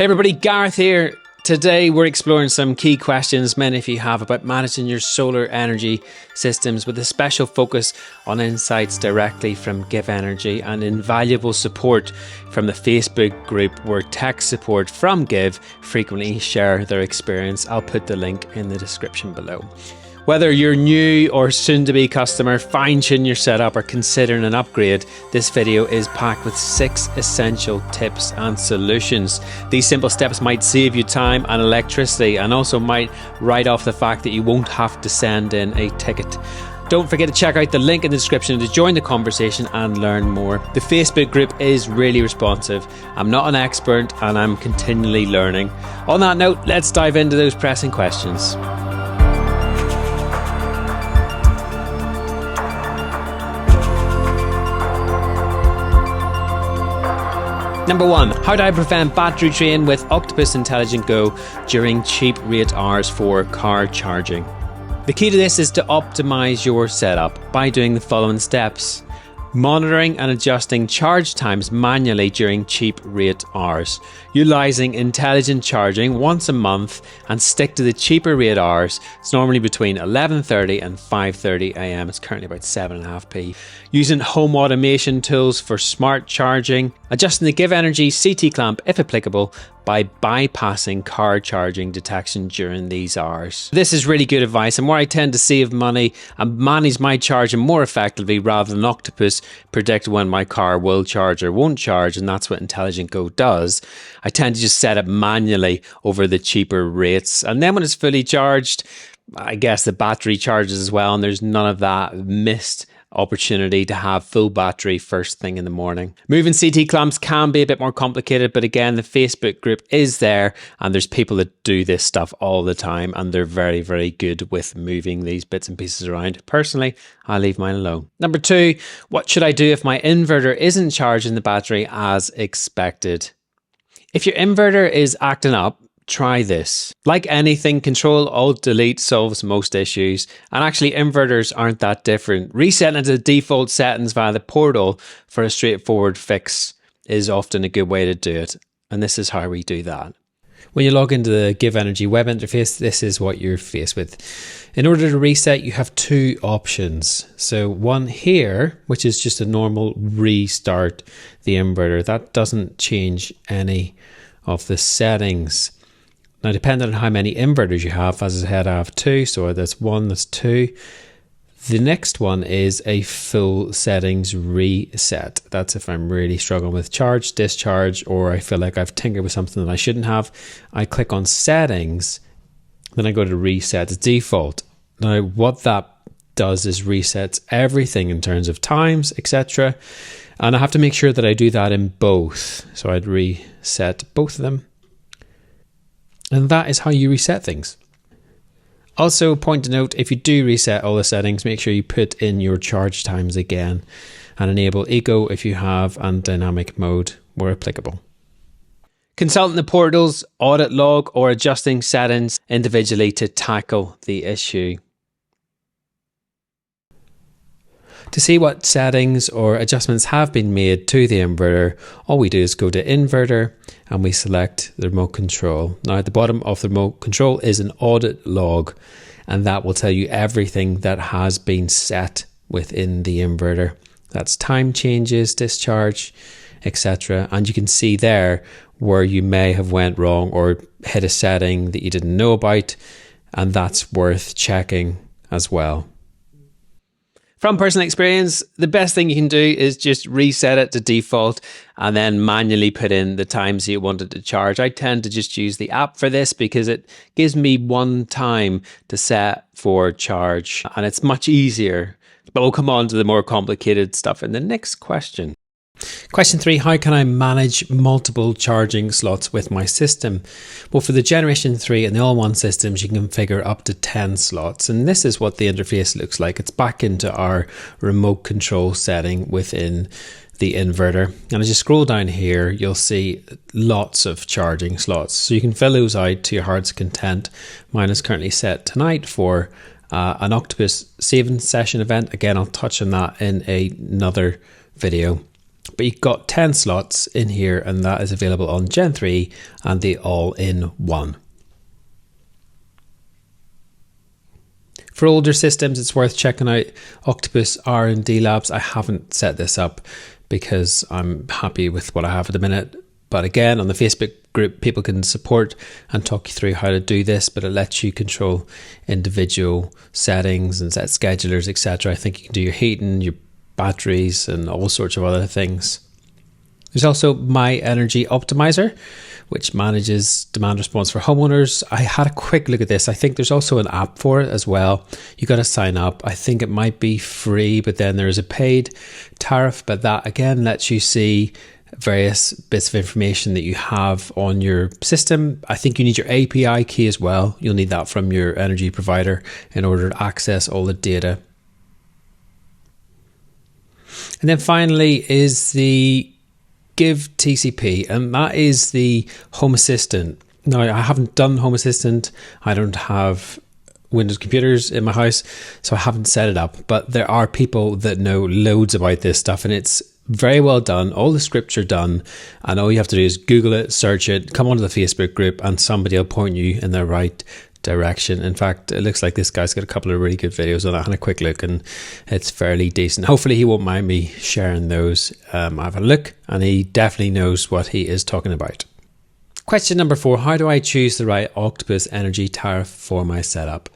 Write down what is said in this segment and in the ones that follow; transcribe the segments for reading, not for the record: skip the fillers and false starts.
Hey everybody, Gareth here. Today we're exploring some key questions many of you have about managing your solar energy systems, with a special focus on insights directly from Givenergy and invaluable support from the Facebook group where tech support from Give frequently share their experience. I'll put the link in the description below. Whether you're new or soon-to-be customer, fine-tune your setup or considering an upgrade, this video is packed with 6 essential tips and solutions. These simple steps might save you time and electricity, and also might write off the fact that you won't have to send in a ticket. Don't forget to check out the link in the description to join the conversation and learn more. The Facebook group is really responsive. I'm not an expert and I'm continually learning. On that note, let's dive into those pressing questions. Number 1, how do I prevent battery drain with Octopus Intelligent Go during cheap rate hours for car charging? The key to this is to optimize your setup by doing the following steps. Monitoring and adjusting charge times manually during cheap rate hours. Utilizing intelligent charging once a month and stick to the cheaper rate hours. It's normally between 11:30 and 5:30 am. It's currently about 7.5p. Using home automation tools for smart charging. Adjusting the Givenergy CT clamp if applicable by bypassing car charging detection during these hours. This is really good advice, and where I tend to save money and manage my charging more effectively rather than Octopus predict when my car will charge or won't charge, and that's what Intelligent Go does. I tend to just set it manually over the cheaper rates, and then when it's fully charged, I guess the battery charges as well, and there's none of that missed opportunity to have full battery first thing in the morning. Moving CT clamps can be a bit more complicated, but again, the Facebook group is there and there's people that do this stuff all the time, and they're very, very good with moving these bits and pieces around. Personally, I leave mine alone. Number 2, what should I do if my inverter isn't charging the battery as expected? If your inverter is acting up, try this. Like anything, Control-Alt-Delete solves most issues, and actually inverters aren't that different. Resetting it to the default settings via the portal for a straightforward fix is often a good way to do it, and this is how we do that. When you log into the Givenergy web interface, this is what you're faced with. In order to reset, you have 2 options. So one here, which is just a normal restart the inverter. That doesn't change any of the settings. Now, depending on how many inverters you have, as I said, I have 2, so that's 1, that's 2. The next one is a full settings reset. That's if I'm really struggling with charge, discharge, or I feel like I've tinkered with something that I shouldn't have. I click on settings, then I go to reset to default. Now, what that does is resets everything in terms of times, etc. And I have to make sure that I do that in both. So I'd reset both of them. And that is how you reset things. Also, point to note, if you do reset all the settings, make sure you put in your charge times again and enable eco if you have, and dynamic mode where applicable. Consulting the portal's audit log or adjusting settings individually to tackle the issue. To see what settings or adjustments have been made to the inverter, all we do is go to Inverter and we select the remote control. Now at the bottom of the remote control is an audit log, and that will tell you everything that has been set within the inverter. That's time changes, discharge, etc. And you can see there where you may have went wrong or hit a setting that you didn't know about, and that's worth checking as well. From personal experience, the best thing you can do is just reset it to default and then manually put in the times you want it to charge. I tend to just use the app for this because it gives me one time to set for charge, and it's much easier. But we'll come on to the more complicated stuff in the next question. Question 3, how can I manage multiple charging slots with my system? Well, for the Generation 3 and the all-in-one systems, you can configure up to 10 slots. And this is what the interface looks like. It's back into our remote control setting within the inverter. And as you scroll down here, you'll see lots of charging slots. So you can fill those out to your heart's content. Mine is currently set tonight for an Octopus saving session event. Again, I'll touch on that in another video. But you've got 10 slots in here, and that is available on Gen 3 and the all-in-one. For older systems, it's worth checking out Octopus R&D Labs. I haven't set this up because I'm happy with what I have at the minute. But again, on the Facebook group, people can support and talk you through how to do this, but it lets you control individual settings and set schedulers, etc. I think you can do your heating, your batteries, and all sorts of other things. There's also My Energy Optimizer, which manages demand response for homeowners. I had a quick look at this. I think there's also an app for it as well. You got to sign up. I think it might be free, but then there is a paid tariff, but that again lets you see various bits of information that you have on your system. I think you need your API key as well. You'll need that from your energy provider in order to access all the data. And then finally is the Give TCP, and that is the Home Assistant. Now, I haven't done Home Assistant. I don't have Windows computers in my house, so I haven't set it up. But there are people that know loads about this stuff, and it's very well done. All the scripts are done, and all you have to do is Google it, search it, come onto the Facebook group, and somebody will point you in the right direction. In fact, it looks like this guy's got a couple of really good videos on that. I had a quick look and it's fairly decent. Hopefully he won't mind me sharing those. I've had a look and he definitely knows what he is talking about. Question number 4, how do I choose the right Octopus Energy tariff for my setup?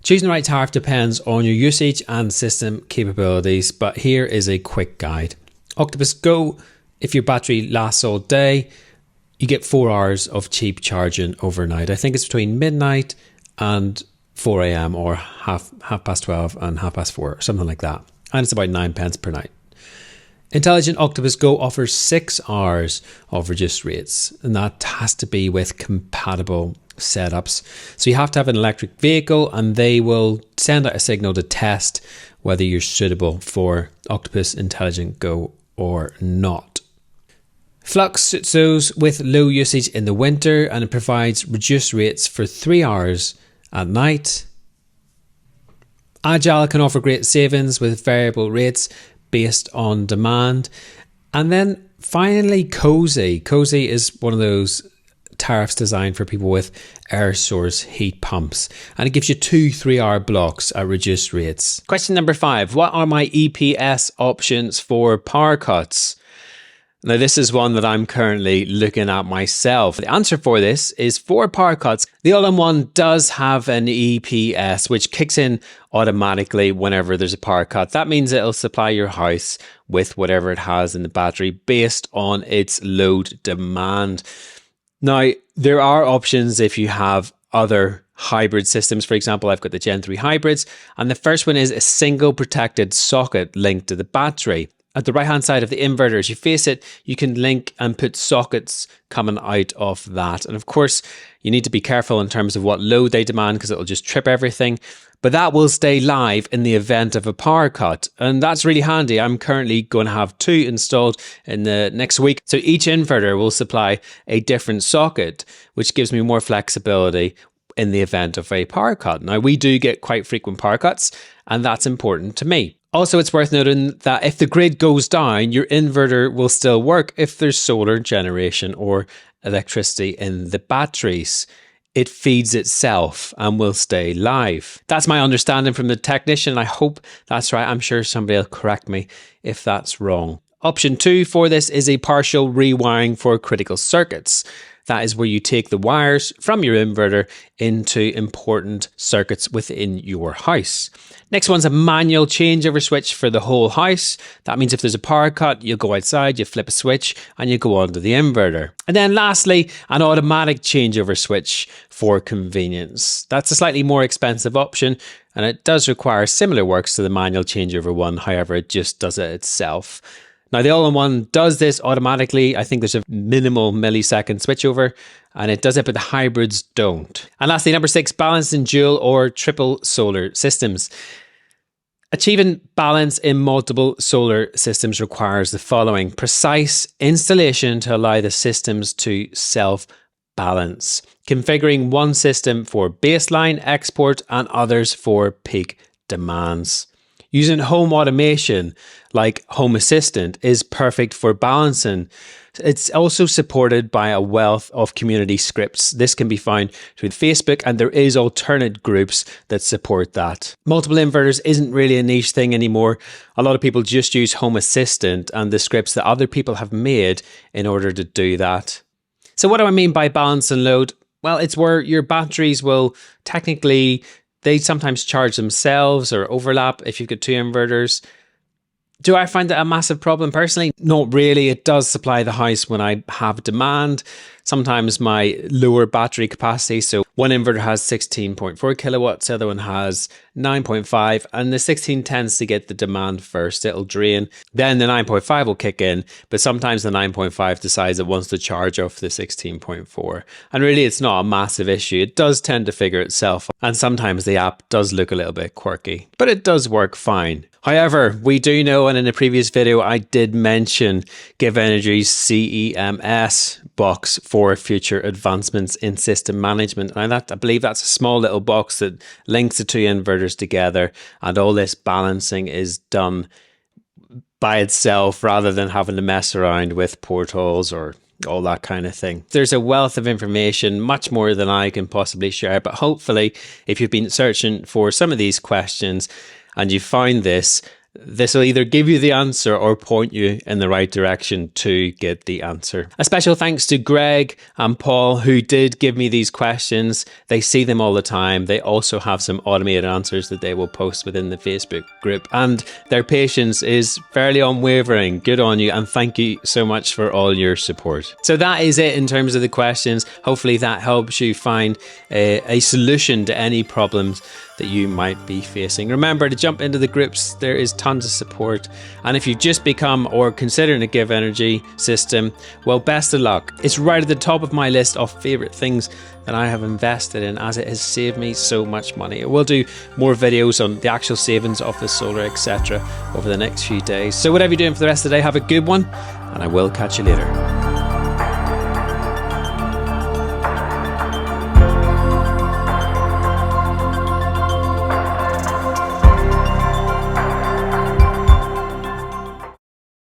Choosing the right tariff depends on your usage and system capabilities, but here is a quick guide. Octopus Go, if your battery lasts all day, you get 4 hours of cheap charging overnight. I think it's between midnight and 4 a.m. or half past 12 and half past 4, something like that. And it's about 9 pence per night. Intelligent Octopus Go offers 6 hours of reduced rates, and that has to be with compatible setups. So you have to have an electric vehicle, and they will send out a signal to test whether you're suitable for Octopus Intelligent Go or not. Flux suits those with low usage in the winter, and it provides reduced rates for 3 hours at night. Agile can offer great savings with variable rates based on demand. And then finally, Cozy. Cozy is one of those tariffs designed for people with air source heat pumps, and it gives you 2 3-hour blocks at reduced rates. Question number 5, what are my EPS options for power cuts? Now, this is one that I'm currently looking at myself. The answer for this is for power cuts. The all-in-one does have an EPS, which kicks in automatically whenever there's a power cut. That means it'll supply your house with whatever it has in the battery based on its load demand. Now, there are options if you have other hybrid systems. For example, I've got the Gen 3 hybrids, and the first one is a single protected socket linked to the battery. At the right hand side of the inverter, as you face it, you can link and put sockets coming out of that. And of course, you need to be careful in terms of what load they demand because it'll just trip everything. But that will stay live in the event of a power cut. And that's really handy. I'm currently going to have 2 installed in the next week. So each inverter will supply a different socket, which gives me more flexibility in the event of a power cut. Now, we do get quite frequent power cuts, and that's important to me. Also, it's worth noting that if the grid goes down, your inverter will still work if there's solar generation or electricity in the batteries. It feeds itself and will stay live. That's my understanding from the technician. I hope that's right. I'm sure somebody will correct me if that's wrong. Option 2 for this is a partial rewiring for critical circuits. That is where you take the wires from your inverter into important circuits within your house. Next one's a manual changeover switch for the whole house. That means if there's a power cut, you'll go outside, you flip a switch, and you go onto the inverter. And then lastly, an automatic changeover switch for convenience. That's a slightly more expensive option, and it does require similar works to the manual changeover one. However, it just does it itself. Now, the all-in-one does this automatically. I think there's a minimal millisecond switchover, and it does it, but the hybrids don't. And lastly, number 6, balance in dual or triple solar systems. Achieving balance in multiple solar systems requires the following: precise installation to allow the systems to self-balance, configuring one system for baseline export and others for peak demands. Using home automation like Home Assistant is perfect for balancing. It's also supported by a wealth of community scripts. This can be found through Facebook, and there is alternate groups that support that. Multiple inverters isn't really a niche thing anymore. A lot of people just use Home Assistant and the scripts that other people have made in order to do that. So what do I mean by balance and load? Well, it's where your batteries will technically, they sometimes charge themselves or overlap if you've got two inverters. Do I find that a massive problem personally? Not really. It does supply the house when I have demand. Sometimes my lower battery capacity. So one inverter has 16.4 kilowatts, the other one has 9.5, and the 16 tends to get the demand first. It'll drain. Then the 9.5 will kick in, but sometimes the 9.5 decides it wants to charge off the 16.4. And really it's not a massive issue. It does tend to figure itself, and sometimes the app does look a little bit quirky, but it does work fine. However, we do know, and in a previous video I did mention Givenergy's CEMS box for future advancements in system management. And I believe that's a small little box that links the two inverters together, and all this balancing is done by itself rather than having to mess around with portals or all that kind of thing. There's a wealth of information, much more than I can possibly share, but hopefully if you've been searching for some of these questions and you find this will either give you the answer or point you in the right direction to get the answer. A special thanks to Greg and Paul, who did give me these questions. They see them all the time. They also have some automated answers that they will post within the Facebook group, and their patience is fairly unwavering. Good on you, and thank you so much for all your support. So that is it in terms of the questions. Hopefully that helps you find a solution to any problems that you might be facing. Remember to jump into the groups. There is tons of support, and if you've just become or considering a Givenergy system, well, best of luck. It's right at the top of my list of favorite things that I have invested in, as it has saved me so much money. I will do more videos on the actual savings of the solar, etc. over the next few days. So whatever you're doing for the rest of the day, have a good one, and I will catch you later.